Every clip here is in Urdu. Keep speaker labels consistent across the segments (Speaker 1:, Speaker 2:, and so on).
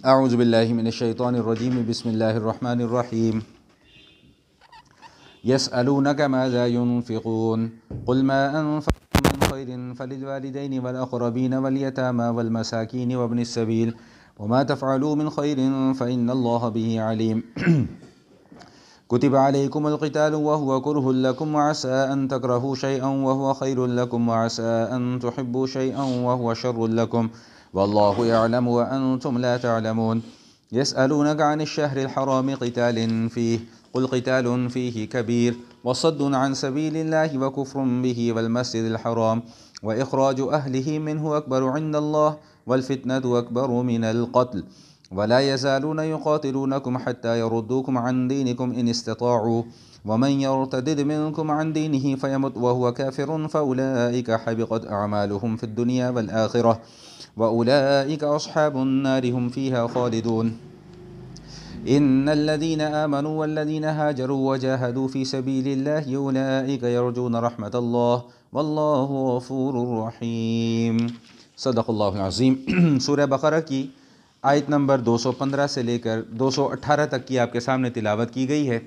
Speaker 1: اعوذ باللہ من الشیطان الرجیم بسم اللہ الرحمن الرحیم یسألونک ماذا ينفقون قل ما انفقتم من خیر فللوالدین والاقربین والیتامى والمساکین وابن السبیل وما تفعلوا من خیر فإن اللہ به علیم كتب عليكم القتال وهو كره لكم وعسى أن تكرهوا شيئا وهو خير لكم وعسى أن تحبوا شيئا وهو شر لكم والله يعلم وأنتم لا تعلمون يسألونك عن الشهر الحرام قتال فيه قل قتال فيه كبير وصد عن سبيل الله وكفر به والمسجد الحرام وإخراج أهله منه أكبر عند الله والفتنة أكبر من القتل ولا يزالون يقاتلونكم حتى يردوكم عن دينكم إن استطاعوا ومن يرتد منكم عن دينه فيمت وهو كافر فأولئك حبطت أعمالهم في الدنيا والآخرة وأولئك أصحاب النار هم فيها خالدون إن الذين آمنوا والذين هاجروا وجاهدوا في سبيل الله أولئك يرجون رحمة الله والله غفور رحيم صدق اللہ العظیم۔ سورہ بقرہ کی آیت نمبر 215 سے لے کر 218 تک کی آپ کے سامنے تلاوت کی گئی ہے۔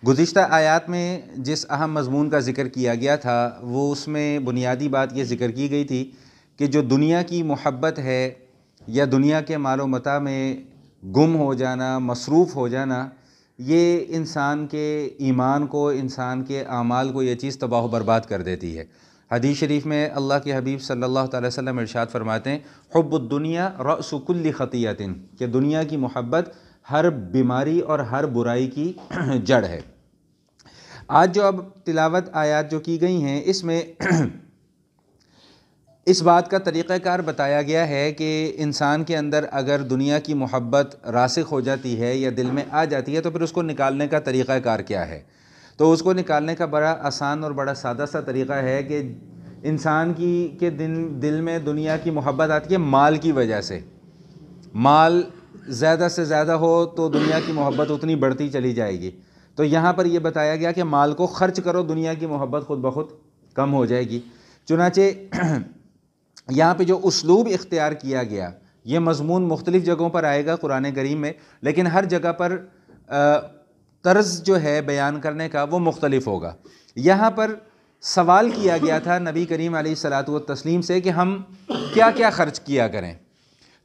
Speaker 1: گزشتہ آیات میں جس اہم مضمون کا ذکر کیا گیا تھا وہ اس میں بنیادی بات یہ ذکر کی گئی تھی کہ جو دنیا کی محبت ہے یا دنیا کے مال و متاع میں گم ہو جانا، مصروف ہو جانا، یہ انسان کے ایمان کو، انسان کے اعمال کو یہ چیز تباہ و برباد کر دیتی ہے۔ حدیث شریف میں اللہ کے حبیب صلی اللہ تعالی وسلم ارشاد فرماتے ہیں حب الدنیا رأس کل خطیۃ، کہ دنیا کی محبت ہر بیماری اور ہر برائی کی جڑ ہے۔ آج جو اب تلاوت آیات جو کی گئی ہیں اس میں اس بات کا طریقہ کار بتایا گیا ہے کہ انسان کے اندر اگر دنیا کی محبت راسخ ہو جاتی ہے یا دل میں آ جاتی ہے تو پھر اس کو نکالنے کا طریقہ کار کیا ہے۔ تو اس کو نکالنے کا بڑا آسان اور بڑا سادہ سا طریقہ ہے کہ انسان کے دل میں دنیا کی محبت آتی ہے مال کی وجہ سے۔ مال زیادہ سے زیادہ ہو تو دنیا کی محبت اتنی بڑھتی چلی جائے گی۔ تو یہاں پر یہ بتایا گیا کہ مال کو خرچ کرو، دنیا کی محبت خود بخود کم ہو جائے گی۔ چنانچہ یہاں پہ جو اسلوب اختیار کیا گیا، یہ مضمون مختلف جگہوں پر آئے گا قرآن کریم میں، لیکن ہر جگہ پر طرز جو ہے بیان کرنے کا وہ مختلف ہوگا۔ یہاں پر سوال کیا گیا تھا نبی کریم علیہ الصلاۃ والتسلیم سے کہ ہم کیا کیا خرچ کیا کریں،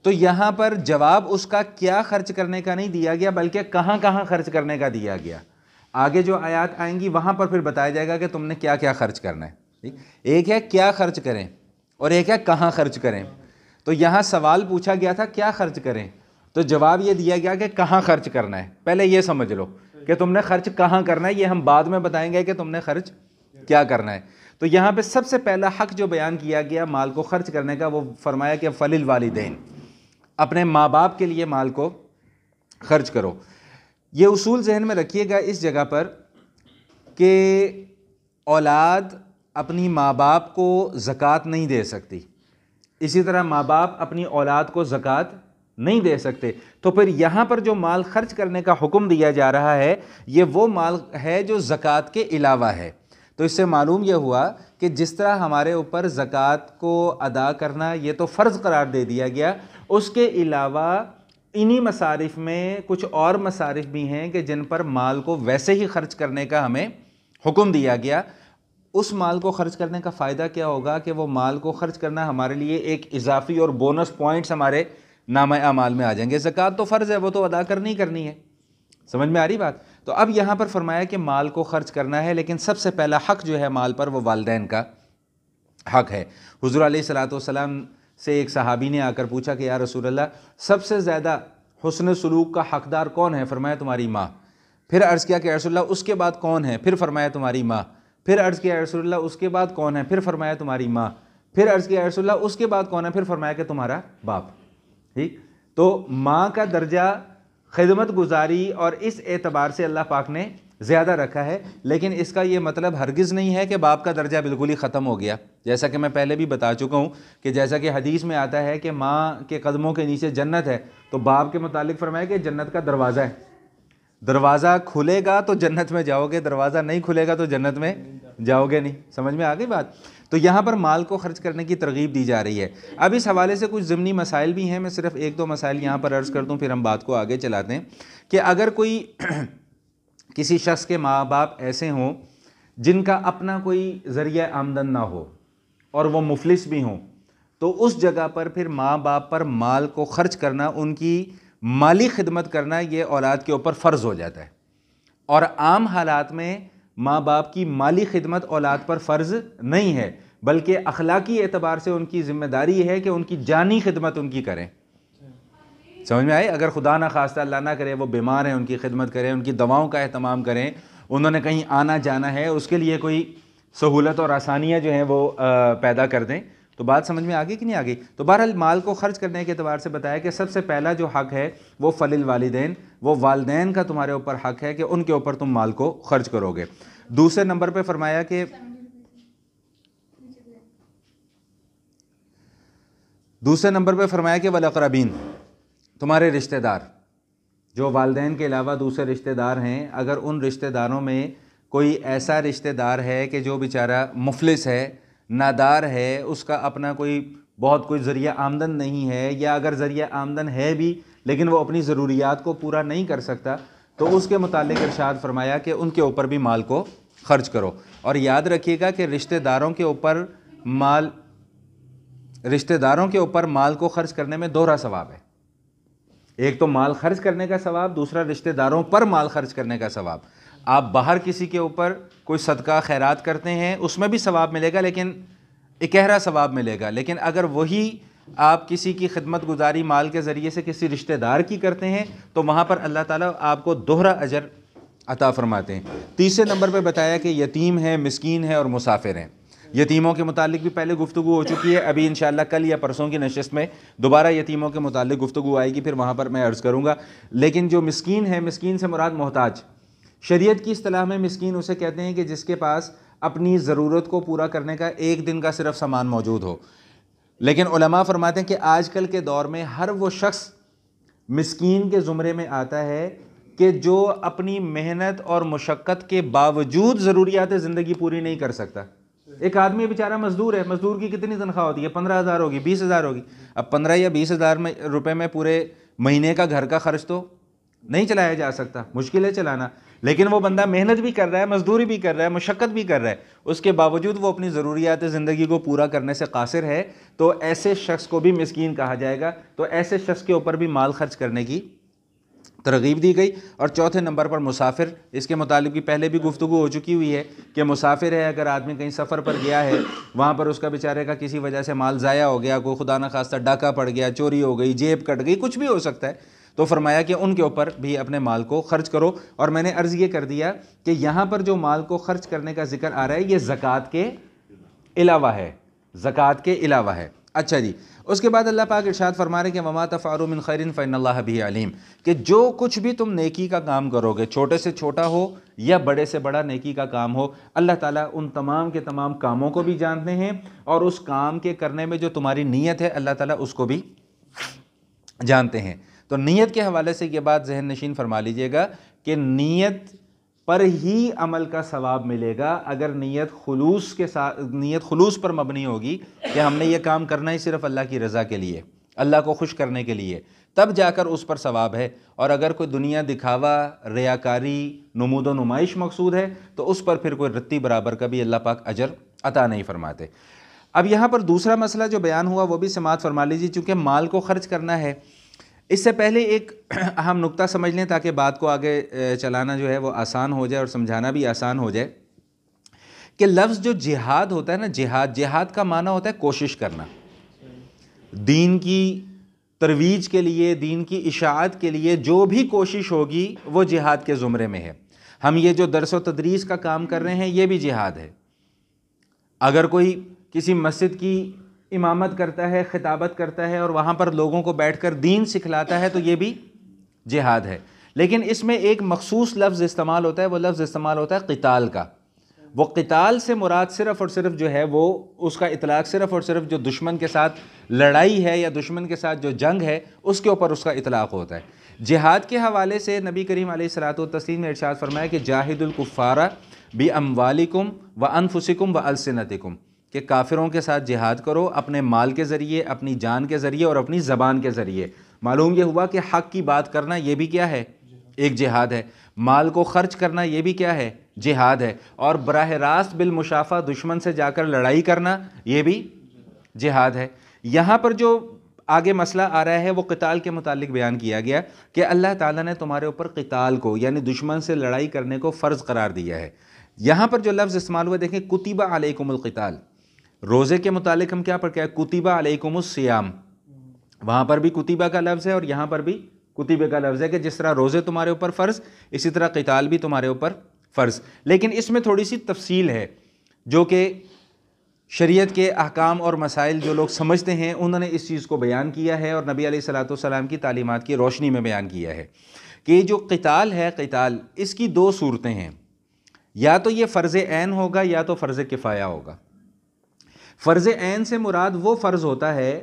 Speaker 1: تو یہاں پر جواب اس کا کیا خرچ کرنے کا نہیں دیا گیا بلکہ کہاں کہاں خرچ کرنے کا دیا گیا۔ آگے جو آیات آئیں گی وہاں پر پھر بتایا جائے گا کہ تم نے کیا کیا خرچ کرنا ہے۔ ایک ہے کیا خرچ کریں اور ایک ہے کہاں خرچ کریں۔ تو یہاں سوال پوچھا گیا تھا کیا خرچ کریں، تو جواب یہ دیا گیا کہ کہاں خرچ کرنا ہے۔ پہلے یہ سمجھ لو کہ تم نے خرچ کہاں کرنا ہے، یہ ہم بعد میں بتائیں گے کہ تم نے خرچ کیا کرنا ہے۔ تو یہاں پہ سب سے پہلا حق جو بیان کیا گیا مال کو خرچ کرنے کا وہ فرمایا کہ فللوالدین، اپنے ماں باپ کے لیے مال کو خرچ کرو۔ یہ اصول ذہن میں رکھیے گا اس جگہ پر کہ اولاد اپنی ماں باپ کو زکوٰۃ نہیں دے سکتی، اسی طرح ماں باپ اپنی اولاد کو زکوٰۃ نہیں دے سکتے۔ تو پھر یہاں پر جو مال خرچ کرنے کا حکم دیا جا رہا ہے یہ وہ مال ہے جو زکوٰۃ کے علاوہ ہے۔ تو اس سے معلوم یہ ہوا کہ جس طرح ہمارے اوپر زکوٰۃ کو ادا کرنا یہ تو فرض قرار دے دیا گیا، اس کے علاوہ انہی مصارف میں کچھ اور مصارف بھی ہیں کہ جن پر مال کو ویسے ہی خرچ کرنے کا ہمیں حکم دیا گیا۔ اس مال کو خرچ کرنے کا فائدہ کیا ہوگا کہ وہ مال کو خرچ کرنا ہمارے لیے ایک اضافی اور بونس پوائنٹس ہمارے نامہ اعمال میں آ جائیں گے۔ زکوٰۃ تو فرض ہے، وہ تو ادا کرنی ہے۔ سمجھ میں آ رہی بات؟ تو اب یہاں پر فرمایا کہ مال کو خرچ کرنا ہے، لیکن سب سے پہلا حق جو ہے مال پر وہ والدین کا حق ہے۔ حضور علیہ الصلاۃ والسلام سے ایک صحابی نے آ کر پوچھا کہ یا رسول اللہ سب سے زیادہ حسن سلوک کا حقدار کون ہے؟ فرمایا تمہاری ماں۔ پھر عرض کیا کہ یا رسول اللہ اس کے بعد کون ہے؟ پھر فرمایا تمہاری ماں۔ پھر عرض کیا یا رسول اللہ اس کے بعد کون ہے؟ پھر فرمایا تمہاری ماں۔ پھر عرض کیا یا رسول اللہ اس کے بعد کون ہے؟ پھر فرمایا کہ تمہارا باپ۔ ٹھیک، تو ماں کا درجہ خدمت گزاری اور اس اعتبار سے اللہ پاک نے زیادہ رکھا ہے، لیکن اس کا یہ مطلب ہرگز نہیں ہے کہ باپ کا درجہ بالکل ہی ختم ہو گیا۔ جیسا کہ میں پہلے بھی بتا چکا ہوں کہ جیسا کہ حدیث میں آتا ہے کہ ماں کے قدموں کے نیچے جنت ہے، تو باپ کے متعلق فرمایا کہ جنت کا دروازہ ہے، دروازہ کھلے گا تو جنت میں جاؤ گے، دروازہ نہیں کھلے گا تو جنت میں جاؤ گے نہیں۔ سمجھ میں آ گئی بات؟ تو تو یہاں پر مال کو خرچ کرنے کی ترغیب دی جا رہی ہے۔ اب اس حوالے سے کچھ ضمنی مسائل بھی ہیں، میں صرف ایک دو مسائل یہاں پر عرض کر دوں پھر ہم بات کو آگے چلاتے ہیں کہ اگر کوئی کسی شخص کے ماں باپ ایسے ہوں جن کا اپنا کوئی ذریعہ آمدن نہ ہو اور وہ مفلس بھی ہوں، تو اس جگہ پر پھر ماں باپ پر مال کو خرچ کرنا، ان کی مالی خدمت کرنا، یہ اولاد کے اوپر فرض ہو جاتا ہے۔ اور عام حالات میں ماں باپ کی مالی خدمت اولاد پر فرض نہیں ہے، بلکہ اخلاقی اعتبار سے ان کی ذمہ داری ہے کہ ان کی جانی خدمت ان کی کریں۔ سمجھ میں آئے؟ اگر خدا نہ خواستہ اللہ نہ کرے وہ بیمار ہیں، ان کی خدمت کریں، ان کی دواؤں کا اہتمام کریں، انہوں نے کہیں آنا جانا ہے، اس کے لیے کوئی سہولت اور آسانیاں جو ہیں وہ پیدا کر دیں۔ تو بات سمجھ میں آ گئی کہ نہیں آ گئی؟ تو بہرحال مال کو خرچ کرنے کے اعتبار سے بتایا کہ سب سے پہلا جو حق ہے وہ فللوالدین، وہ والدین کا تمہارے اوپر حق ہے کہ ان کے اوپر تم مال کو خرچ کرو گے۔ دوسرے نمبر پہ فرمایا کہ والاقربین، تمہارے رشتہ دار جو والدین کے علاوہ دوسرے رشتہ دار ہیں، اگر ان رشتہ داروں میں کوئی ایسا رشتہ دار ہے کہ جو بیچارہ مفلس ہے، نادار ہے، اس کا اپنا کوئی ذریعہ آمدن نہیں ہے، یا اگر ذریعہ آمدن ہے بھی لیکن وہ اپنی ضروریات کو پورا نہیں کر سکتا، تو اس کے متعلق ارشاد فرمایا کہ ان کے اوپر بھی مال کو خرچ کرو۔ اور یاد رکھیے گا کہ رشتہ داروں کے اوپر مال کو خرچ کرنے میں دوہرا ثواب ہے۔ ایک تو مال خرچ کرنے کا ثواب، دوسرا رشتہ داروں پر مال خرچ کرنے کا ثواب۔ آپ باہر کسی کے اوپر کوئی صدقہ خیرات کرتے ہیں، اس میں بھی ثواب ملے گا، لیکن اکہرا ثواب ملے گا۔ لیکن اگر وہی آپ کسی کی خدمت گزاری مال کے ذریعے سے کسی رشتہ دار کی کرتے ہیں تو وہاں پر اللہ تعالیٰ آپ کو دوہرا اجر عطا فرماتے ہیں۔ تیسرے نمبر پہ بتایا کہ یتیم ہے، مسکین ہے اور مسافر ہیں۔ یتیموں کے متعلق بھی پہلے گفتگو ہو چکی ہے، ابھی انشاءاللہ کل یا پرسوں کی نشست میں دوبارہ یتیموں کے متعلق گفتگو آئے گی، پھر وہاں پر میں عرض کروں گا۔ لیکن جو مسکین ہے، مسکین سے مراد محتاج۔ شریعت کی اصطلاح میں مسکین اسے کہتے ہیں کہ جس کے پاس اپنی ضرورت کو پورا کرنے کا ایک دن کا صرف سامان موجود ہو۔ لیکن علماء فرماتے ہیں کہ آج کل کے دور میں ہر وہ شخص مسکین کے زمرے میں آتا ہے کہ جو اپنی محنت اور مشقت کے باوجود ضروریات زندگی پوری نہیں کر سکتا۔ ایک آدمی بیچارہ مزدور ہے، مزدور کی کتنی تنخواہ ہوتی ہے؟ 15,000 ہوگی، 20,000 ہوگی۔ اب 15 یا 20,000 روپے میں پورے مہینے کا گھر کا خرچ تو نہیں چلایا جا سکتا، مشکل ہے چلانا۔ لیکن وہ بندہ محنت بھی کر رہا ہے، مزدوری بھی کر رہا ہے، مشقت بھی کر رہا ہے، اس کے باوجود وہ اپنی ضروریات زندگی کو پورا کرنے سے قاصر ہے، تو ایسے شخص کو بھی مسکین کہا جائے گا۔ تو ایسے شخص کے اوپر بھی مال خرچ کرنے کی ترغیب دی گئی۔ اور چوتھے نمبر پر مسافر، اس کے متعلق بھی پہلے بھی گفتگو ہو چکی ہوئی ہے کہ مسافر ہے، اگر آدمی کہیں سفر پر گیا ہے، وہاں پر اس کا بیچارے کا کسی وجہ سے مال ضائع ہو گیا، کوئی خدا نہ خواستہ ڈاکہ پڑ گیا، چوری ہو گئی، جیب کٹ گئی، کچھ بھی ہو سکتا ہے، تو فرمایا کہ ان کے اوپر بھی اپنے مال کو خرچ کرو۔ اور میں نے عرض یہ کر دیا کہ یہاں پر جو مال کو خرچ کرنے کا ذکر آ رہا ہے یہ زکوٰۃ کے علاوہ ہے، زکوٰۃ کے علاوہ ہے۔ اچھا جی، اس کے بعد اللہ پاک ارشاد فرما رہے کہ وَمَا تَفْعَلُوا مِنْ خَيْرٍ فَإِنَّ اللَّهَ بِهِ عَلِيمٌ، کہ جو کچھ بھی تم نیکی کا کام کرو گے، چھوٹے سے چھوٹا ہو یا بڑے سے بڑا نیکی کا کام ہو، اللہ تعالیٰ ان تمام کے تمام کاموں کو بھی جانتے ہیں، اور اس کام کے کرنے میں جو تمہاری نیت ہے اللہ تعالیٰ اس کو بھی جانتے ہیں۔ تو نیت کے حوالے سے یہ بات ذہن نشین فرما لیجئے گا کہ نیت پر ہی عمل کا ثواب ملے گا۔ اگر نیت خلوص پر مبنی ہوگی کہ ہم نے یہ کام کرنا ہی صرف اللہ کی رضا کے لیے، اللہ کو خوش کرنے کے لیے، تب جا کر اس پر ثواب ہے۔ اور اگر کوئی دنیا دکھاوا، ریاکاری، نمود و نمائش مقصود ہے تو اس پر پھر کوئی رتی برابر کا بھی اللہ پاک اجر عطا نہیں فرماتے۔ اب یہاں پر دوسرا مسئلہ جو بیان ہوا وہ بھی سماعت فرما لیجیے، چونکہ مال کو خرچ کرنا ہے۔ اس سے پہلے ایک اہم نقطہ سمجھ لیں تاکہ بات کو آگے چلانا جو ہے وہ آسان ہو جائے اور سمجھانا بھی آسان ہو جائے، کہ لفظ جو جہاد ہوتا ہے نا، جہاد کا معنی ہوتا ہے کوشش کرنا، دین کی ترویج کے لیے، دین کی اشاعت کے لیے جو بھی کوشش ہوگی وہ جہاد کے زمرے میں ہے۔ ہم یہ جو درس و تدریس کا کام کر رہے ہیں یہ بھی جہاد ہے۔ اگر کوئی کسی مسجد کی امامت کرتا ہے، خطابت کرتا ہے اور وہاں پر لوگوں کو بیٹھ کر دین سکھلاتا ہے تو یہ بھی جہاد ہے۔ لیکن اس میں ایک مخصوص لفظ استعمال ہوتا ہے، وہ لفظ استعمال ہوتا ہے قتال کا۔ وہ قتال سے مراد صرف اور صرف جو ہے وہ اس کا اطلاق صرف اور صرف جو دشمن کے ساتھ لڑائی ہے یا دشمن کے ساتھ جو جنگ ہے اس کے اوپر اس کا اطلاق ہوتا ہے۔ جہاد کے حوالے سے نبی کریم علیہ الصلوۃ والتسلیم نے ارشاد فرمایا کہ جاہد الکفار باموالکم وانفسکم والسنتکم، کہ کافروں کے ساتھ جہاد کرو، اپنے مال کے ذریعے، اپنی جان کے ذریعے اور اپنی زبان کے ذریعے۔ معلوم یہ ہوا کہ حق کی بات کرنا یہ بھی کیا ہے؟ ایک جہاد ہے۔ مال کو خرچ کرنا یہ بھی کیا ہے؟ جہاد ہے۔ اور براہ راست بالمشافہ دشمن سے جا کر لڑائی کرنا یہ بھی جہاد ہے۔ یہاں پر جو آگے مسئلہ آ رہا ہے وہ قتال کے متعلق بیان کیا گیا کہ اللہ تعالیٰ نے تمہارے اوپر قتال کو یعنی دشمن سے لڑائی کرنے کو فرض قرار دیا ہے۔ یہاں پر جو لفظ استعمال ہوا دیکھیں، کتب علیکم القتال، روزے کے متعلق ہم کیا پڑھ کے کتب علیکم الصیام، وہاں پر بھی کتبہ کا لفظ ہے اور یہاں پر بھی کتبہ کا لفظ ہے کہ جس طرح روزے تمہارے اوپر فرض، اسی طرح قتال بھی تمہارے اوپر فرض۔ لیکن اس میں تھوڑی سی تفصیل ہے جو کہ شریعت کے احکام اور مسائل جو لوگ سمجھتے ہیں انہوں نے اس چیز کو بیان کیا ہے اور نبی علیہ الصلوۃ والسلام کی تعلیمات کی روشنی میں بیان کیا ہے کہ جو قتال ہے، قتال اس کی دو صورتیں ہیں، یا تو یہ فرض عین ہوگا یا تو فرض کفایہ ہوگا۔ فرض عین سے مراد وہ فرض ہوتا ہے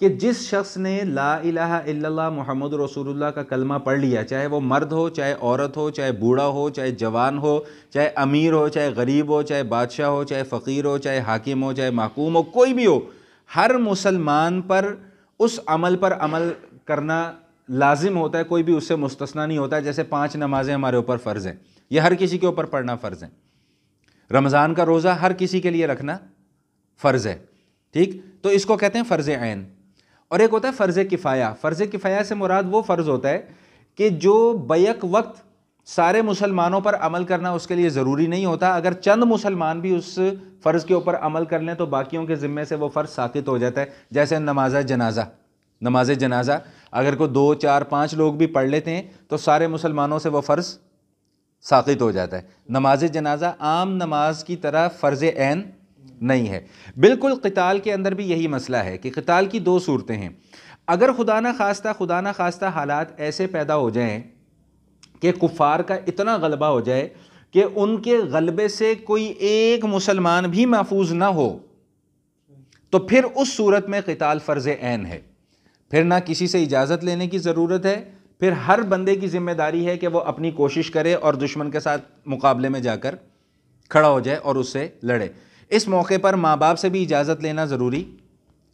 Speaker 1: کہ جس شخص نے لا الہ الا اللہ محمد رسول اللہ کا کلمہ پڑھ لیا، چاہے وہ مرد ہو، چاہے عورت ہو، چاہے بوڑھا ہو، چاہے جوان ہو، چاہے امیر ہو، چاہے غریب ہو، چاہے بادشاہ ہو، چاہے فقیر ہو، چاہے حاکم ہو، چاہے محکوم ہو، کوئی بھی ہو، ہر مسلمان پر اس عمل پر عمل کرنا لازم ہوتا ہے، کوئی بھی اس سے مستثنی نہیں ہوتا ہے۔ جیسے 5 نمازیں ہمارے اوپر فرض ہیں، یہ ہر کسی کے اوپر پڑھنا فرض ہے۔ رمضان کا روزہ ہر کسی کے لیے رکھنا فرض ہے، ٹھیک؟ تو اس کو کہتے ہیں فرض عین۔ اور ایک ہوتا ہے فرض کفایہ۔ فرض کفایہ سے مراد وہ فرض ہوتا ہے کہ جو بیک وقت سارے مسلمانوں پر عمل کرنا اس کے لیے ضروری نہیں ہوتا، اگر چند مسلمان بھی اس فرض کے اوپر عمل کر لیں تو باقیوں کے ذمے سے وہ فرض ساقط ہو جاتا ہے۔ جیسے نماز جنازہ اگر کوئی 2 4 5 لوگ بھی پڑھ لیتے ہیں تو سارے مسلمانوں سے وہ فرض ساقط ہو جاتا ہے۔ نماز جنازہ عام نماز کی طرح فرض عین نہیں ہے۔ بالکل قتال کے اندر بھی یہی مسئلہ ہے کہ قتال کی 2 صورتیں ہیں۔ اگر خدا نہ خواستہ حالات ایسے پیدا ہو جائیں کہ کفار کا اتنا غلبہ ہو جائے کہ ان کے غلبے سے کوئی ایک مسلمان بھی محفوظ نہ ہو، تو پھر اس صورت میں قتال فرض عین ہے۔ پھر نہ کسی سے اجازت لینے کی ضرورت ہے، پھر ہر بندے کی ذمہ داری ہے کہ وہ اپنی کوشش کرے اور دشمن کے ساتھ مقابلے میں جا کر کھڑا ہو جائے اور اس سے لڑے۔ اس موقع پر ماں باپ سے بھی اجازت لینا ضروری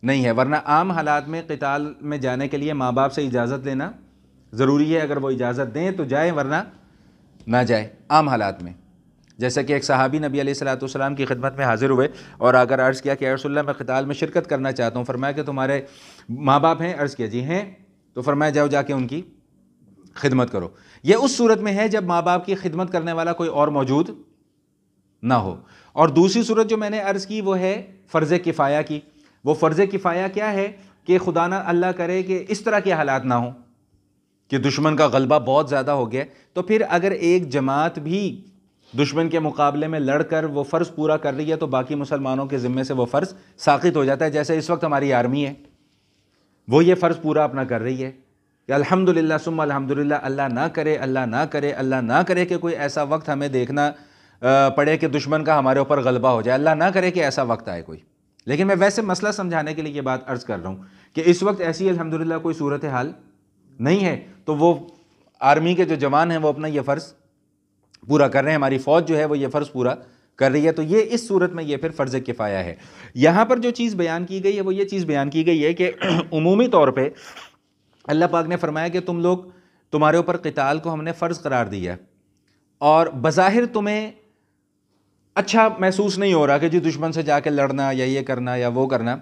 Speaker 1: نہیں ہے، ورنہ عام حالات میں قتال میں جانے کے لیے ماں باپ سے اجازت لینا ضروری ہے۔ اگر وہ اجازت دیں تو جائیں ورنہ نہ جائے عام حالات میں۔ جیسا کہ ایک صحابی نبی علیہ الصلوۃ والسلام کی خدمت میں حاضر ہوئے اور اگر عرض کیا کہ یا رسول اللہ میں قتال میں شرکت کرنا چاہتا ہوں، فرمایا کہ تمہارے ماں باپ ہیں؟ عرض کیا جی ہیں۔ تو فرمایا جاؤ جا کے ان کی خدمت کرو۔ یہ اس صورت میں ہے جب ماں باپ کی خدمت کرنے والا کوئی اور موجود نہ ہو۔ اور دوسری صورت جو میں نے عرض کی وہ ہے فرض کفایہ کی۔ وہ فرض کفایہ کیا ہے کہ خدا نہ اللہ کرے کہ اس طرح کے حالات نہ ہوں کہ دشمن کا غلبہ بہت زیادہ ہو گیا، تو پھر اگر ایک جماعت بھی دشمن کے مقابلے میں لڑ کر وہ فرض پورا کر رہی ہے تو باقی مسلمانوں کے ذمے سے وہ فرض ساقط ہو جاتا ہے۔ جیسے اس وقت ہماری آرمی ہے، وہ یہ فرض پورا اپنا کر رہی ہے کہ الحمدللہ ثم الحمدللہ، اللہ نہ کرے کہ کوئی ایسا وقت ہمیں دیکھنا پڑے کہ دشمن کا ہمارے اوپر غلبہ ہو جائے، اللہ نہ کرے کہ ایسا وقت آئے کوئی۔ لیکن میں ویسے مسئلہ سمجھانے کے لیے یہ بات عرض کر رہا ہوں کہ اس وقت ایسی الحمدللہ کوئی صورتحال نہیں ہے، تو وہ آرمی کے جو جوان ہیں وہ اپنا یہ فرض پورا کر رہے ہیں، ہماری فوج جو ہے وہ یہ فرض پورا کر رہی ہے، تو یہ اس صورت میں یہ پھر فرض کفایہ ہے۔ یہاں پر جو چیز بیان کی گئی ہے وہ یہ چیز بیان کی گئی ہے کہ عمومی طور پہ اللہ پاک نے فرمایا کہ تمہارے اوپر قتال کو ہم نے فرض قرار دیا اور بظاہر تمہیں اچھا محسوس نہیں ہو رہا کہ جی دشمن سے جا کے لڑنا یا یہ کرنا یا وہ کرنا،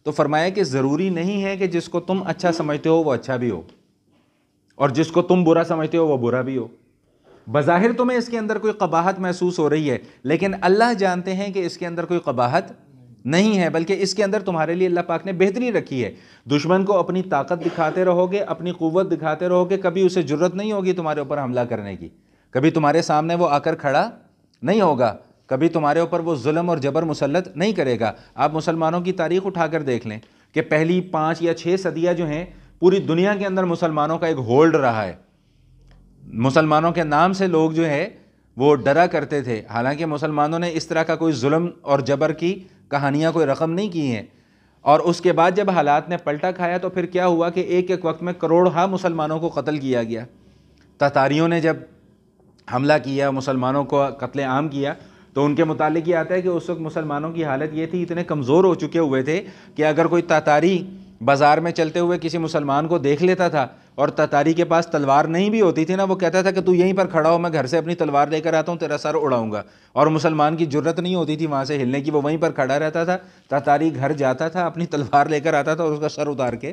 Speaker 1: تو فرمایا کہ ضروری نہیں ہے کہ جس کو تم اچھا سمجھتے ہو وہ اچھا بھی ہو اور جس کو تم برا سمجھتے ہو وہ برا بھی ہو۔ بظاہر تمہیں اس کے اندر کوئی قباحت محسوس ہو رہی ہے، لیکن اللہ جانتے ہیں کہ اس کے اندر کوئی قباحت نہیں ہے، بلکہ اس کے اندر تمہارے لیے اللہ پاک نے بہتری رکھی ہے۔ دشمن کو اپنی طاقت دکھاتے رہو گے، اپنی قوت دکھاتے رہو گے، کبھی اسے جرت نہیں ہوگی تمہارے اوپر حملہ کرنے کی، کبھی تمہارے سامنے وہ آ کر کھڑا نہیں ہوگا، کبھی تمہارے اوپر وہ ظلم اور جبر مسلط نہیں کرے گا۔ آپ مسلمانوں کی تاریخ اٹھا کر دیکھ لیں کہ پہلی 5 یا 6 صدیاں جو ہیں پوری دنیا کے اندر مسلمانوں کا ایک ہولڈ رہا ہے۔ مسلمانوں کے نام سے لوگ جو ہے وہ ڈرا کرتے تھے، حالانکہ مسلمانوں نے اس طرح کا کوئی ظلم اور جبر کی کہانیاں کوئی رقم نہیں کی ہیں۔ اور اس کے بعد جب حالات نے پلٹا کھایا تو پھر کیا ہوا کہ ایک ایک وقت میں کروڑہا مسلمانوں کو قتل کیا گیا۔ تاتاریوں نے جب حملہ کیا، مسلمانوں کو قتل عام کیا، تو ان کے متعلق یہ آتا ہے کہ اس وقت مسلمانوں کی حالت یہ تھی، اتنے کمزور ہو چکے ہوئے تھے کہ اگر کوئی تاتاری بازار میں چلتے ہوئے کسی مسلمان کو دیکھ لیتا تھا اور تاتاری کے پاس تلوار نہیں بھی ہوتی تھی نا، وہ کہتا تھا کہ تو یہیں پر کھڑا ہو، میں گھر سے اپنی تلوار لے کر آتا ہوں، تیرا سر اڑاؤں گا. اور مسلمان کی جرت نہیں ہوتی تھی وہاں سے ہلنے کی، وہ وہیں پر کھڑا رہتا تھا. تاتاری گھر جاتا تھا، اپنی تلوار لے کر آتا تھا اور اس کا سر اتار کے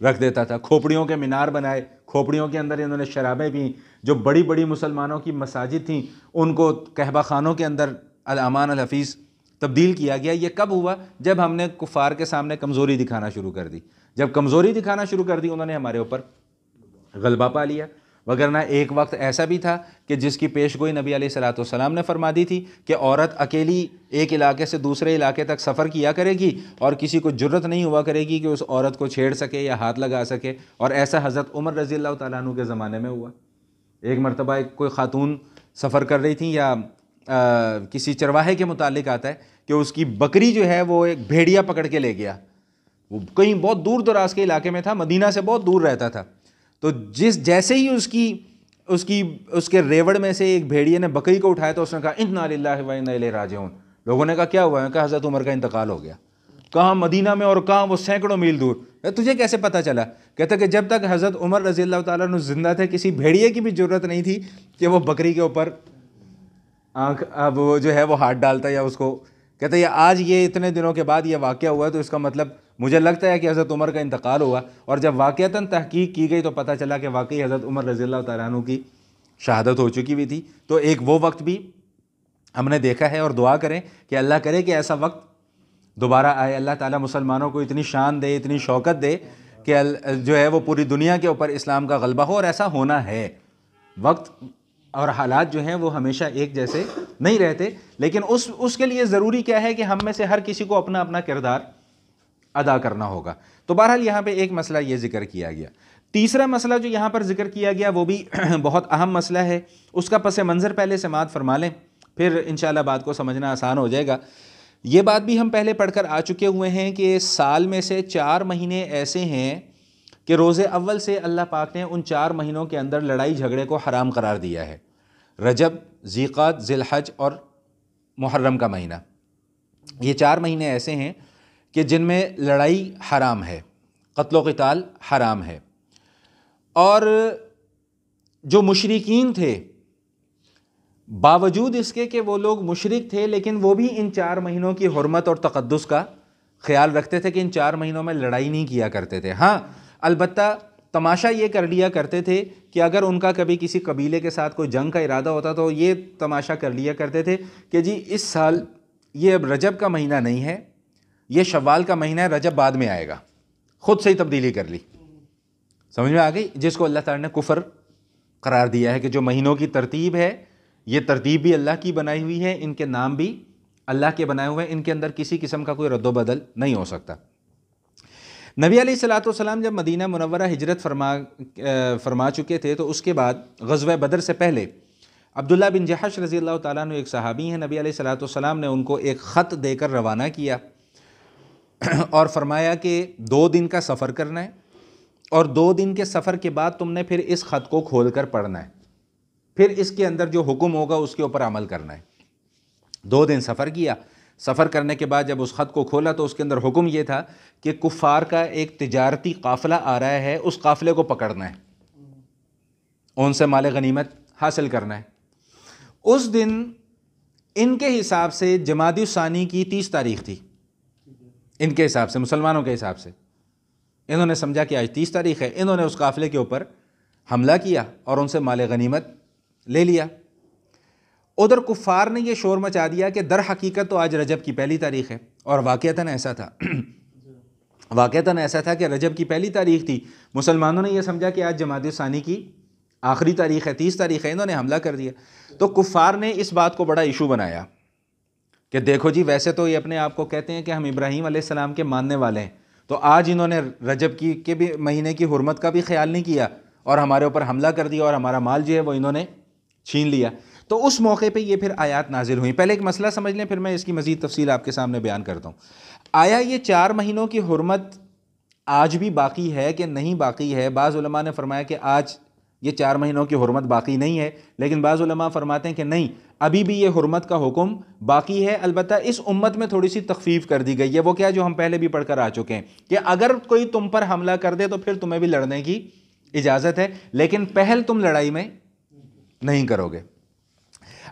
Speaker 1: رکھ دیتا تھا. کھوپڑیوں کے مینار بنائے، کھوپڑیوں کے اندر انہوں نے شرابیں پیں. جو بڑی بڑی مسلمانوں کی مساجد تھیں ان کو قہوہ خانوں کے اندر الامان الحفیظ تبدیل کیا گیا. یہ کب ہوا؟ جب ہم نے کفار کے سامنے کمزوری دکھانا شروع کر دی. جب کمزوری دکھانا شروع کر دی انہوں نے ہمارے اوپر غلبہ پا لیا. وگرنہ ایک وقت ایسا بھی تھا کہ جس کی پیش گوئی نبی علیہ الصلوۃ والسلام نے فرما دی تھی کہ عورت اکیلی ایک علاقے سے دوسرے علاقے تک سفر کیا کرے گی اور کسی کو جرت نہیں ہوا کرے گی کہ اس عورت کو چھیڑ سکے یا ہاتھ لگا سکے. اور ایسا حضرت عمر رضی اللہ تعالیٰ عنہ کے زمانے میں ہوا. ایک مرتبہ کوئی خاتون سفر کر رہی تھیں، یا کسی چرواہے کے متعلق آتا ہے کہ اس کی بکری جو ہے وہ ایک بھیڑیا پکڑ کے لے گیا. وہ کہیں بہت دور دراز کے علاقے میں تھا، مدینہ سے بہت دور رہتا تھا. تو جیسے ہی اس کے ریوڑ میں سے ایک بھیڑیے نے بکری کو اٹھایا تو اس نے کہا انا للہ و انا الیہ راجعون. لوگوں نے کہا کیا ہوا ہے؟ کہا حضرت عمر کا انتقال ہو گیا. کہاں؟ مدینہ میں، اور کہاں؟ وہ سینکڑوں میل دور. تجھے کیسے پتہ چلا؟ کہتا کہ جب تک حضرت عمر رضی اللہ تعالیٰ عنہ زندہ تھے کسی بھیڑیے کی بھی ضرورت نہیں تھی کہ وہ بکری کے اوپر اب وہ جو ہے وہ ہاتھ ڈالتا یا اس کو. کہتا ہے آج یہ اتنے دنوں کے بعد یہ واقعہ ہوا تو اس کا مطلب مجھے لگتا ہے کہ حضرت عمر کا انتقال ہوا. اور جب واقعتاً تحقیق کی گئی تو پتہ چلا کہ واقعی حضرت عمر رضی اللہ تعالیٰ عنہ کی شہادت ہو چکی ہوئی تھی. تو ایک وہ وقت بھی ہم نے دیکھا ہے، اور دعا کریں کہ اللہ کرے کہ ایسا وقت دوبارہ آئے. اللہ تعالیٰ مسلمانوں کو اتنی شان دے، اتنی شوکت دے کہ جو ہے وہ پوری دنیا کے اوپر اسلام کا غلبہ ہو. اور ایسا ہونا ہے. وقت اور حالات جو ہیں وہ ہمیشہ ایک جیسے نہیں رہتے، لیکن اس کے لیے ضروری کیا ہے کہ ہم میں سے ہر کسی کو اپنا اپنا کردار ادا کرنا ہوگا. تو بہرحال یہاں پہ ایک مسئلہ یہ ذکر کیا گیا. تیسرا مسئلہ جو یہاں پر ذکر کیا گیا وہ بھی بہت اہم مسئلہ ہے. اس کا پس منظر پہلے سماعت فرما لیں، پھر انشاءاللہ بات کو سمجھنا آسان ہو جائے گا. یہ بات بھی ہم پہلے پڑھ کر آ چکے ہوئے ہیں کہ سال میں سے 4 مہینے ایسے ہیں کہ روز اول سے اللہ پاک نے ان 4 مہینوں کے اندر لڑائی جھگڑے کو حرام قرار دیا ہے. رجب، ذیقعد، ذی الحج اور محرم کا مہینہ. یہ 4 مہینے ایسے ہیں کہ جن میں لڑائی حرام ہے، قتل و قتال حرام ہے. اور جو مشرکین تھے باوجود اس کے کہ وہ لوگ مشرک تھے لیکن وہ بھی ان 4 مہینوں کی حرمت اور تقدس کا خیال رکھتے تھے کہ ان 4 مہینوں میں لڑائی نہیں کیا کرتے تھے. ہاں البتہ تماشا یہ کر لیا کرتے تھے کہ اگر ان کا کبھی کسی قبیلے کے ساتھ کوئی جنگ کا ارادہ ہوتا تو یہ تماشا کر لیا کرتے تھے کہ جی اس سال یہ اب رجب کا مہینہ نہیں ہے، یہ شوال کا مہینہ ہے، رجب بعد میں آئے گا. خود سے ہی تبدیلی کر لی. سمجھ میں آ گئی؟ جس کو اللہ تعالیٰ نے کفر قرار دیا ہے کہ جو مہینوں کی ترتیب ہے یہ ترتیب بھی اللہ کی بنائی ہوئی ہے، ان کے نام بھی اللہ کے بنائے ہوئے ہیں، ان کے اندر کسی قسم کا کوئی رد و بدل نہیں ہو سکتا. نبی علیہ الصلوۃ والسلام جب مدینہ منورہ ہجرت فرما چکے تھے تو اس کے بعد غزوہ بدر سے پہلے عبداللہ بن جحش رضی اللہ تعالیٰ عنہ ایک صحابی ہیں. نبی علیہ الصلوۃ والسلام نے ان کو ایک خط دے کر روانہ کیا اور فرمایا کہ 2 دن کا سفر کرنا ہے اور 2 دن کے سفر کے بعد تم نے پھر اس خط کو کھول کر پڑھنا ہے، پھر اس کے اندر جو حکم ہوگا اس کے اوپر عمل کرنا ہے. 2 دن سفر کیا. سفر کرنے کے بعد جب اس خط کو کھولا تو اس کے اندر حکم یہ تھا کہ کفار کا ایک تجارتی قافلہ آ رہا ہے، اس قافلے کو پکڑنا ہے، ان سے مال غنیمت حاصل کرنا ہے. اس دن ان کے حساب سے جمادی الثانی کی 30 تاریخ تھی. ان کے حساب سے، مسلمانوں کے حساب سے انہوں نے سمجھا کہ آج 30 تاریخ ہے. انہوں نے اس قافلے کے اوپر حملہ کیا اور ان سے مال غنیمت لے لیا. ادھر کفار نے یہ شور مچا دیا کہ در حقیقت تو آج رجب کی 1 تاریخ ہے، اور واقعتاً ایسا تھا. واقعتاً ایسا تھا کہ رجب کی 1 تاریخ تھی. مسلمانوں نے یہ سمجھا کہ آج جمادی الثانی کی آخری تاریخ ہے، 30 تاریخ ہے. انہوں نے حملہ کر دیا. تو کفار نے اس بات کو بڑا ایشو بنایا کہ دیکھو جی ویسے تو یہ اپنے آپ کو کہتے ہیں کہ ہم ابراہیم علیہ السلام کے ماننے والے ہیں، تو آج انہوں نے رجب کے بھی مہینے کی حرمت کا بھی خیال نہیں کیا اور ہمارے اوپر حملہ کر دیا اور ہمارا مال جو ہے وہ انہوں نے چھین لیا. تو اس موقع پہ یہ پھر آیات نازل ہوئیں. پہلے ایک مسئلہ سمجھ لیں، پھر میں اس کی مزید تفصیل آپ کے سامنے بیان کرتا ہوں. آیا یہ 4 مہینوں کی حرمت آج بھی باقی ہے کہ نہیں باقی ہے؟ بعض علماء نے فرمایا کہ آج یہ 4 مہینوں کی حرمت باقی نہیں ہے، لیکن بعض علماء فرماتے ہیں کہ نہیں، ابھی بھی یہ حرمت کا حکم باقی ہے، البتہ اس امت میں تھوڑی سی تخفیف کر دی گئی ہے۔ وہ کیا، جو ہم پہلے بھی پڑھ کر آ چکے ہیں کہ اگر کوئی تم پر حملہ کر دے تو پھر تمہیں بھی لڑنے کی اجازت ہے، لیکن پہل تم لڑائی میں نہیں کرو گے۔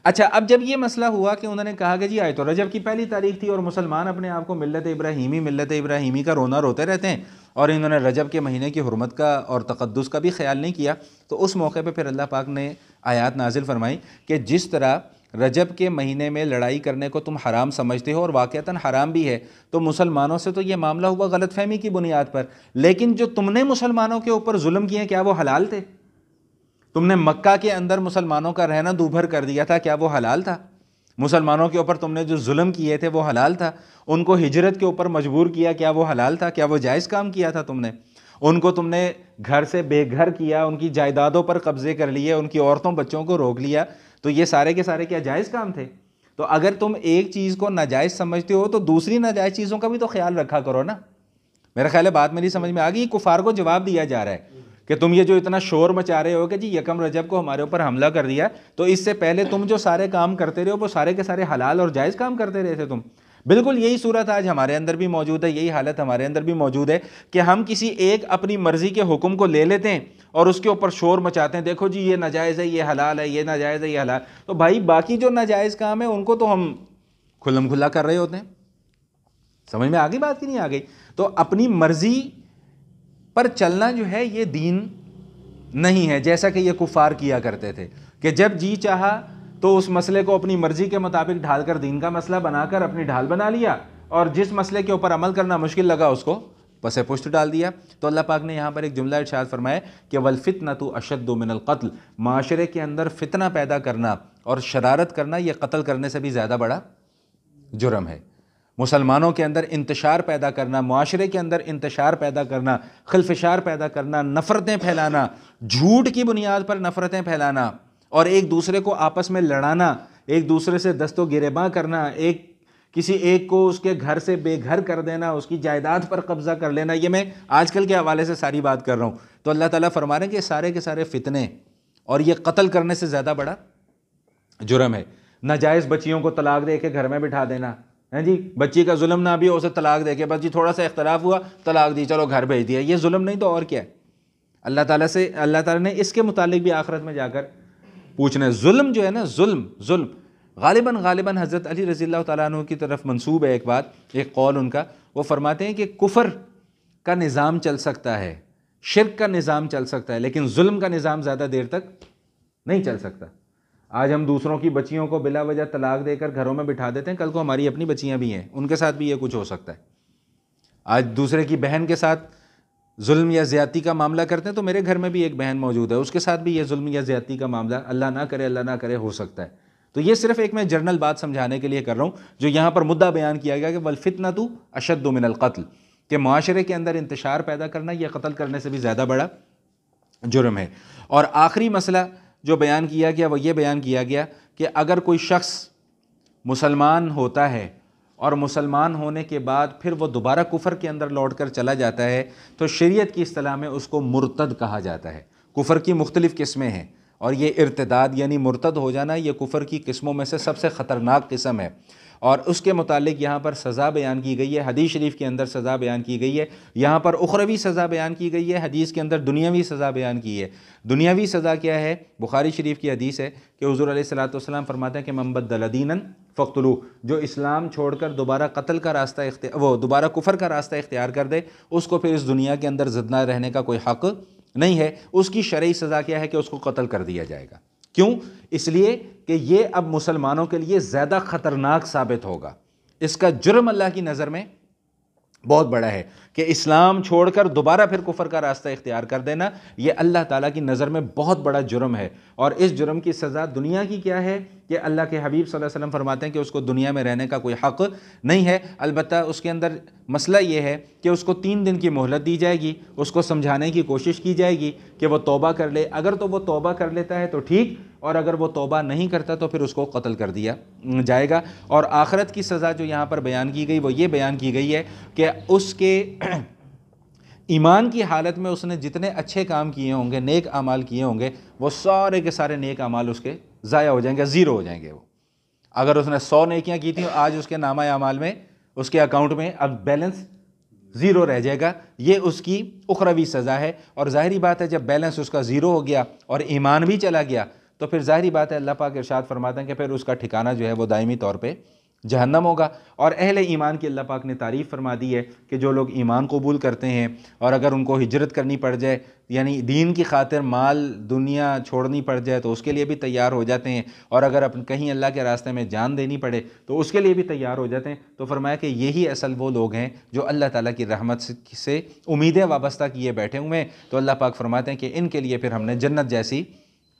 Speaker 1: اچھا، اب جب یہ مسئلہ ہوا کہ انہوں نے کہا کہ جی آئے تو رجب کی پہلی تاریخ تھی اور مسلمان اپنے آپ کو ملت ابراہیمی کا رونا روتے رہتے ہیں، اور انہوں نے رجب کے مہینے کی حرمت کا اور تقدس کا بھی خیال نہیں کیا، تو اس موقع پہ پھر اللہ پاک نے آیات نازل فرمائی کہ جس طرح رجب کے مہینے میں لڑائی کرنے کو تم حرام سمجھتے ہو اور واقعتاً حرام بھی ہے، تو مسلمانوں سے تو یہ معاملہ ہوا غلط فہمی کی بنیاد پر، لیکن جو تم نے مسلمانوں کے اوپر ظلم کیے کیا وہ حلال تھے؟ تم نے مکہ کے اندر مسلمانوں کا رہنا دوبھر کر دیا تھا، کیا وہ حلال تھا؟ مسلمانوں کے اوپر تم نے جو ظلم کیے تھے وہ حلال تھا؟ ان کو ہجرت کے اوپر مجبور کیا، کیا وہ حلال تھا؟ کیا وہ جائز کام کیا تھا تم نے؟ ان کو تم نے گھر سے بے گھر کیا، ان کی جائیدادوں پر قبضے کر لیے، ان کی عورتوں بچوں کو روک لیا، تو یہ سارے کے سارے کیا جائز کام تھے؟ تو اگر تم ایک چیز کو ناجائز سمجھتے ہو تو دوسری ناجائز چیزوں کا بھی تو خیال رکھا کرو نا۔ میرا خیال ہے بات میری سمجھ میں آ گئی۔ کفار کو جواب دیا جا رہا ہے کہ تم یہ جو اتنا شور مچا رہے ہو کہ جی یکم رجب کو ہمارے اوپر حملہ کر دیا، تو اس سے پہلے تم جو سارے کام کرتے رہے ہو وہ سارے کے سارے حلال اور جائز کام کرتے رہے تھے تم۔ بالکل یہی صورت آج ہمارے اندر بھی موجود ہے، یہی حالت ہمارے اندر بھی موجود ہے کہ ہم کسی ایک اپنی مرضی کے حکم کو لے لیتے ہیں اور اس کے اوپر شور مچاتے ہیں، دیکھو جی یہ ناجائز ہے، یہ حلال ہے، یہ ناجائز ہے، یہ حلال۔ تو بھائی باقی جو ناجائز کام ہے ان کو تو ہم کھلم کھلا کر رہے ہوتے ہیں۔ سمجھ میں آ گئی بات کی نہیں آ گئی؟ تو اپنی مرضی پر چلنا جو ہے یہ دین نہیں ہے، جیسا کہ یہ کفار کیا کرتے تھے کہ جب جی چاہا تو اس مسئلے کو اپنی مرضی کے مطابق ڈھال کر دین کا مسئلہ بنا کر اپنی ڈھال بنا لیا، اور جس مسئلے کے اوپر عمل کرنا مشکل لگا اس کو پس پشت ڈال دیا۔ تو اللہ پاک نے یہاں پر ایک جملہ ارشاد فرمایا کہ وَالْفِتْنَةُ أَشَدُّ مِنَ الْقَتْلِ، معاشرے کے اندر فتنہ پیدا کرنا اور شرارت کرنا یہ قتل کرنے سے بھی زیادہ بڑا جرم ہے۔ مسلمانوں کے اندر انتشار پیدا کرنا، معاشرے کے اندر انتشار پیدا کرنا، خلفشار پیدا کرنا، نفرتیں پھیلانا، جھوٹ کی بنیاد پر نفرتیں پھیلانا اور ایک دوسرے کو آپس میں لڑانا، ایک دوسرے سے دست و گریباں کرنا، کسی ایک کو اس کے گھر سے بے گھر کر دینا، اس کی جائیداد پر قبضہ کر لینا، یہ میں آج کل کے حوالے سے ساری بات کر رہا ہوں۔ تو اللہ تعالیٰ فرما رہے ہیں کہ سارے کے سارے فتنے اور یہ قتل کرنے سے زیادہ بڑا جرم ہے۔ ناجائز بچیوں کو طلاق دے کے گھر میں بٹھا دینا، ہیں جی، بچی کا ظلم نہ بھی ہو، اسے طلاق دے کے بس جی تھوڑا سا اختلاف ہوا، طلاق دی، چلو گھر بھیج دیا، یہ ظلم نہیں تو اور کیا ہے؟ اللہ تعالیٰ نے اس کے متعلق بھی آخرت میں جا کر پوچھنا ہے۔ ظلم جو ہے نا، ظلم غالباً حضرت علی رضی اللہ تعالیٰ عنہ کی طرف منسوب ہے ایک قول ان کا، وہ فرماتے ہیں کہ کفر کا نظام چل سکتا ہے، شرک کا نظام چل سکتا ہے، لیکن ظلم کا نظام زیادہ دیر تک نہیں چل سکتا۔ آج ہم دوسروں کی بچیوں کو بلا وجہ طلاق دے کر گھروں میں بٹھا دیتے ہیں، کل کو ہماری اپنی بچیاں بھی ہیں، ان کے ساتھ بھی یہ کچھ ہو سکتا ہے۔ آج دوسرے کی بہن کے ساتھ ظلم یا زیادتی کا معاملہ کرتے ہیں، تو میرے گھر میں بھی ایک بہن موجود ہے، اس کے ساتھ بھی یہ ظلم یا زیادتی کا معاملہ اللہ نہ کرے ہو سکتا ہے۔ تو یہ صرف ایک میں جنرل بات سمجھانے کے لیے کر رہا ہوں، جو یہاں پر مدعا بیان کیا گیا کہ وَالْفِتْنَةُ أَشَدُّ مِنَ الْقَتْلِ، کہ معاشرے کے اندر انتشار پیدا کرنا یہ قتل کرنے سے بھی زیادہ بڑا جرم ہے۔ اور آخری مسئلہ جو بیان کیا گیا وہ یہ بیان کیا گیا کہ اگر کوئی شخص مسلمان ہوتا ہے اور مسلمان ہونے کے بعد پھر وہ دوبارہ کفر کے اندر لوٹ کر چلا جاتا ہے، تو شریعت کی اصطلاح میں اس کو مرتد کہا جاتا ہے۔ کفر کی مختلف قسمیں ہیں، اور یہ ارتداد یعنی مرتد ہو جانا یہ کفر کی قسموں میں سے سب سے خطرناک قسم ہے، اور اس کے متعلق یہاں پر سزا بیان کی گئی ہے۔ حدیث شریف کے اندر سزا بیان کی گئی ہے، یہاں پر اخروی سزا بیان کی گئی ہے، حدیث کے اندر دنیاوی سزا بیان کی ہے۔ دنیاوی سزا کیا ہے؟ بخاری شریف کی حدیث ہے کہ حضور علیہ الصلوۃ والسلام فرماتے ہیں کہ من بدل دینا فاقتلوہ، جو اسلام چھوڑ کر دوبارہ قتل کا راستہ دوبارہ کفر کا راستہ اختیار کر دے، اس کو پھر اس دنیا کے اندر زندہ رہنے کا کوئی حق نہیں ہے۔ اس کی شرعی سزا کیا ہے کہ اس کو قتل کر دیا جائے گا۔ کیوں؟ اس لیے کہ یہ اب مسلمانوں کے لیے زیادہ خطرناک ثابت ہوگا، اس کا جرم اللہ کی نظر میں بہت بڑا ہے کہ اسلام چھوڑ کر دوبارہ پھر کفر کا راستہ اختیار کر دینا، یہ اللہ تعالیٰ کی نظر میں بہت بڑا جرم ہے۔ اور اس جرم کی سزا دنیا کی کیا ہے کہ اللہ کے حبیب صلی اللہ علیہ وسلم فرماتے ہیں کہ اس کو دنیا میں رہنے کا کوئی حق نہیں ہے، البتہ اس کے اندر مسئلہ یہ ہے کہ اس کو 3 دن کی مہلت دی جائے گی، اس کو سمجھانے کی کوشش کی جائے گی کہ وہ توبہ کر لے، اگر تو وہ توبہ کر لیتا ہے تو ٹھیک، اور اگر وہ توبہ نہیں کرتا تو پھر اس کو قتل کر دیا جائے گا۔ اور آخرت کی سزا جو یہاں پر بیان کی گئی وہ یہ بیان کی گئی ہے کہ اس کے ایمان کی حالت میں اس نے جتنے اچھے کام کیے ہوں گے، نیک اعمال کیے ہوں گے، وہ سارے کے سارے نیک اعمال اس کے ضائع ہو جائیں گے، زیرو ہو جائیں گے۔ وہ اگر اس نے 100 نیکیاں کی تھیں، آج اس کے نامہ اعمال میں، اس کے اکاؤنٹ میں اب بیلنس زیرو رہ جائے گا۔ یہ اس کی اخروی سزا ہے۔ اور ظاہری بات ہے جب بیلنس اس کا زیرو ہو گیا اور ایمان بھی چلا گیا تو پھر ظاہری بات ہے اللہ پاک ارشاد فرماتے ہیں کہ پھر اس کا ٹھکانہ جو ہے وہ دائمی طور پہ جہنم ہوگا۔ اور اہل ایمان کی اللہ پاک نے تعریف فرما دی ہے کہ جو لوگ ایمان قبول کرتے ہیں اور اگر ان کو ہجرت کرنی پڑ جائے، یعنی دین کی خاطر مال دنیا چھوڑنی پڑ جائے تو اس کے لیے بھی تیار ہو جاتے ہیں، اور اگر کہیں اللہ کے راستے میں جان دینی پڑے تو اس کے لیے بھی تیار ہو جاتے ہیں۔ تو فرمایا کہ یہی اصل وہ لوگ ہیں جو اللہ تعالیٰ کی رحمت سے امیدیں وابستہ کیے بیٹھے ہوئے ہیں۔ تو اللہ پاک فرماتے ہیں کہ ان کے لیے پھر ہم نے جنت جیسی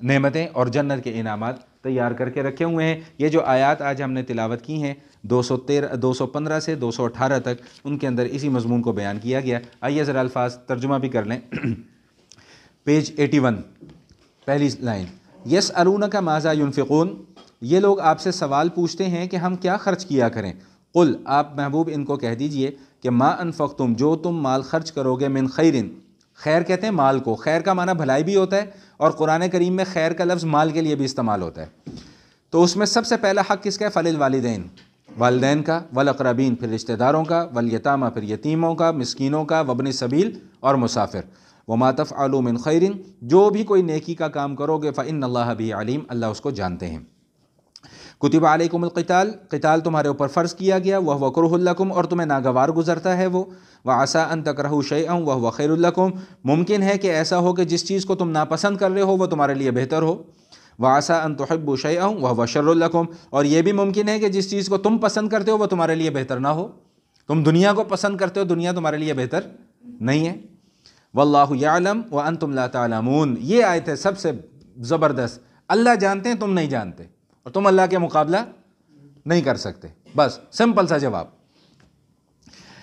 Speaker 1: نعمتیں اور جنت کے انعامات تیار کر کے رکھے ہوئے ہیں۔ یہ جو آیات آج ہم نے تلاوت کی ہیں 215 سے 218 تک، ان کے اندر اسی مضمون کو بیان کیا گیا۔ آئیے ذرا الفاظ ترجمہ بھی کر لیں۔ پیج 81 پہلی لائن، یسألونک ماذا ینفقون، یہ لوگ آپ سے سوال پوچھتے ہیں کہ ہم کیا خرچ کیا کریں۔ قل، آپ محبوب ان کو کہہ دیجئے کہ ما انفقتم، جو تم مال خرچ کرو گے، من خیرن، خیر کہتے ہیں مال کو، خیر کا معنی بھلائی بھی ہوتا ہے، اور قرآن کریم میں خیر کا لفظ مال کے لیے بھی استعمال ہوتا ہے۔ تو اس میں سب سے پہلا حق کس کا ہے؟ فللوالدین، والدین کا، والاقربین پھر رشتہ داروں کا، والیتامى پھر یتیموں کا، مسکینوں کا، وابن السبیل اور مسافر۔ وما تفعلوا من خیر، جو بھی کوئی نیکی کا کام کرو گے، فإن اللہ بہ علیم، اللہ اس کو جانتے ہیں۔ کتب علیکم القتال، قتال تمہارے اوپر فرض کیا گیا، وہو کرہ لکم، اور تمہیں ناگوار گزرتا ہے وہ، وعسیٰ ان تکرہوا شیئا وہو خیر لکم، ممکن ہے کہ ایسا ہو کہ جس چیز کو تم ناپسند کر رہے ہو وہ تمہارے لیے بہتر ہو، وعسیٰ ان تحبوا شیئا وہو شر لکم، اور یہ بھی ممکن ہے کہ جس چیز کو تم پسند کرتے ہو وہ تمہارے لیے بہتر نہ ہو۔ تم دنیا کو پسند کرتے ہو، دنیا تمہارے لیے بہتر نہیں ہے۔ واللہ یعلم وانتم لا تعلمون، یہ آیت ہے سب سے زبردست۔ اللہ جانتے ہیں، تم نہیں جانتے، اور تم اللہ کے مقابلہ نہیں کر سکتے، بس سمپل سا جواب۔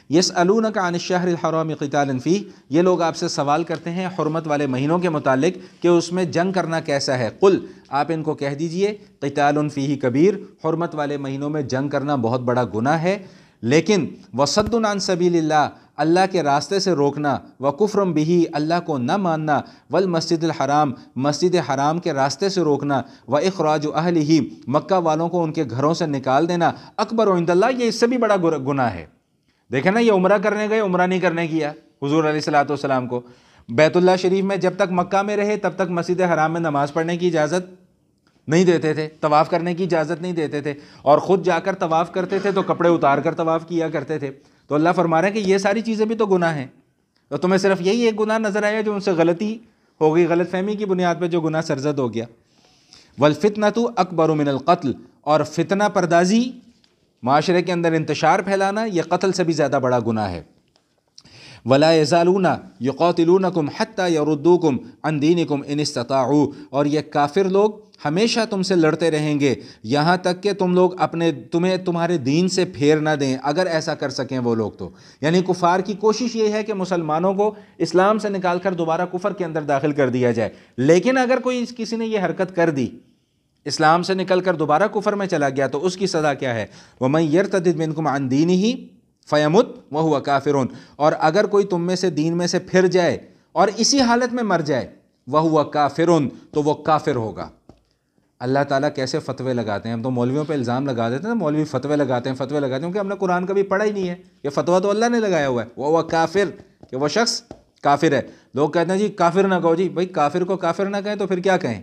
Speaker 1: یسألونک عن الشہر الحرام قتال فیہ، یہ لوگ آپ سے سوال کرتے ہیں حرمت والے مہینوں کے متعلق کہ اس میں جنگ کرنا کیسا ہے۔ قل، آپ ان کو کہہ دیجئے قتال فیہ کبیر، حرمت والے مہینوں میں جنگ کرنا بہت بڑا گناہ ہے، لیکن وصد عن سبیل اللہ، اللہ کے راستے سے روکنا، وکفر بہ، اللہ کو نہ ماننا، والمسجد الحرام، مسجد حرام کے راستے سے روکنا، واخراج اہلہ، مکہ والوں کو ان کے گھروں سے نکال دینا، اکبر عند اللہ، یہ اس سے بھی بڑا گناہ ہے۔ دیکھیں نا، یہ عمرہ کرنے گئے، عمرہ نہیں کرنے کیا حضور علیہ الصلوۃ والسلام کو۔ بیت اللہ شریف میں جب تک مکہ میں رہے تب تک مسجد حرام میں نماز پڑھنے کی اجازت نہیں دیتے تھے، طواف کرنے کی اجازت نہیں دیتے تھے، اور خود جا کر طواف کرتے تھے تو کپڑے اتار کر طواف کیا کرتے تھے۔ تو اللہ فرما رہے ہیں کہ یہ ساری چیزیں بھی تو گناہ ہیں، تو تمہیں صرف یہی ایک گناہ نظر آیا جو ان سے غلطی ہو گئی، غلط فہمی کی بنیاد پہ جو گناہ سرزد ہو گیا۔ والفتنة اکبر من القتل، اور فتنہ پردازی، معاشرے کے اندر انتشار پھیلانا، یہ قتل سے بھی زیادہ بڑا گناہ ہے۔ ولا یزالون یقاتلونکم حتی یردوکم عن دینکم ان استطاعوا، اور یہ کافر لوگ ہمیشہ تم سے لڑتے رہیں گے یہاں تک کہ تم لوگ تمہیں تمہارے دین سے پھیر نہ دیں، اگر ایسا کر سکیں وہ لوگ تو۔ یعنی کفار کی کوشش یہ ہے کہ مسلمانوں کو اسلام سے نکال کر دوبارہ کفر کے اندر داخل کر دیا جائے، لیکن اگر کسی نے یہ حرکت کر دی، اسلام سے نکل کر دوبارہ کفر میں چلا گیا، تو اس کی سزا کیا ہے؟ وَمَن يَرْتَدِدْ مِنْكُمْ عَنْ دِينِهِ فَيَمُتْ وَهُوَ كَافِرٌ، اور اگر کوئی تم میں سے دین میں سے پھر جائے اور اسی حالت میں مر جائے، وَهُوَ كَافِرٌ، تو وہ کافر ہوگا۔ اللہ تعالیٰ کیسے فتوے لگاتے ہیں، ہم تو مولویوں پہ الزام لگا دیتے ہیں، مولوی فتوے لگاتے ہیں کیونکہ ہم نے قرآن کبھی پڑھا ہی نہیں ہے، یہ فتویٰ تو اللہ نے لگایا ہوا ہے، وہ کافر، کہ وہ شخص کافر ہے۔ لوگ کہتے ہیں جی کافر نہ کہو، جی بھائی کافر کو کافر نہ کہیں تو پھر کیا کہیں؟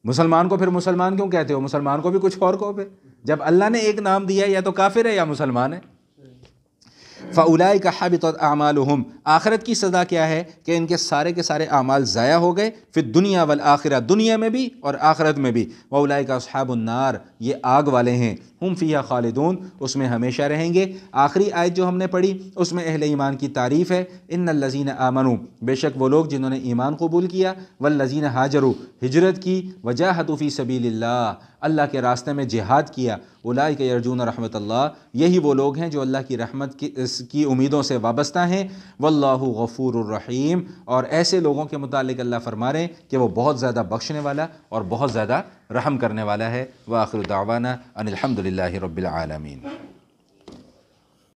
Speaker 1: مسلمان کو پھر مسلمان کیوں کہتے ہو؟ مسلمان کو بھی کچھ اور کہو پھر، جب اللہ نے ایک نام دیا ہے، یا تو کافر ہے یا مسلمان ہے۔ فَأُولَئِكَ حَبِطَتْ أَعْمَالُهُمْ، آخرت کی سزا کیا ہے کہ ان کے سارے اعمال ضائع ہو گئے، فی الدنیا والآخرہ، دنیا میں بھی اور آخرت میں بھی۔ وَأُولَئِكَ أَصْحَابُ النَّارِ، یہ آگ والے ہیں، ہم فیہا خالدون، اس میں ہمیشہ رہیں گے۔ آخری آیت جو ہم نے پڑھی اس میں اہل ایمان کی تعریف ہے، ان الذین آمنوا، بے شک وہ لوگ جنہوں نے ایمان قبول کیا، والذین ہاجروا، ہجرت کی، وجاہدوا فی سبیل اللہ، اللہ کے راستے میں جہاد کیا، اولئک یرجون رحمت اللہ، یہی وہ لوگ ہیں جو اللہ کی رحمت کی امیدوں سے وابستہ ہیں۔ واللہ غفور الرحیم، اور ایسے لوگوں کے متعلق اللہ فرما رہے ہیں کہ وہ بہت زیادہ بخشنے والا اور بہت زیادہ رحم کرنے والا ہے۔ وآخر دعوانا ان الحمد للہ رب العالمین۔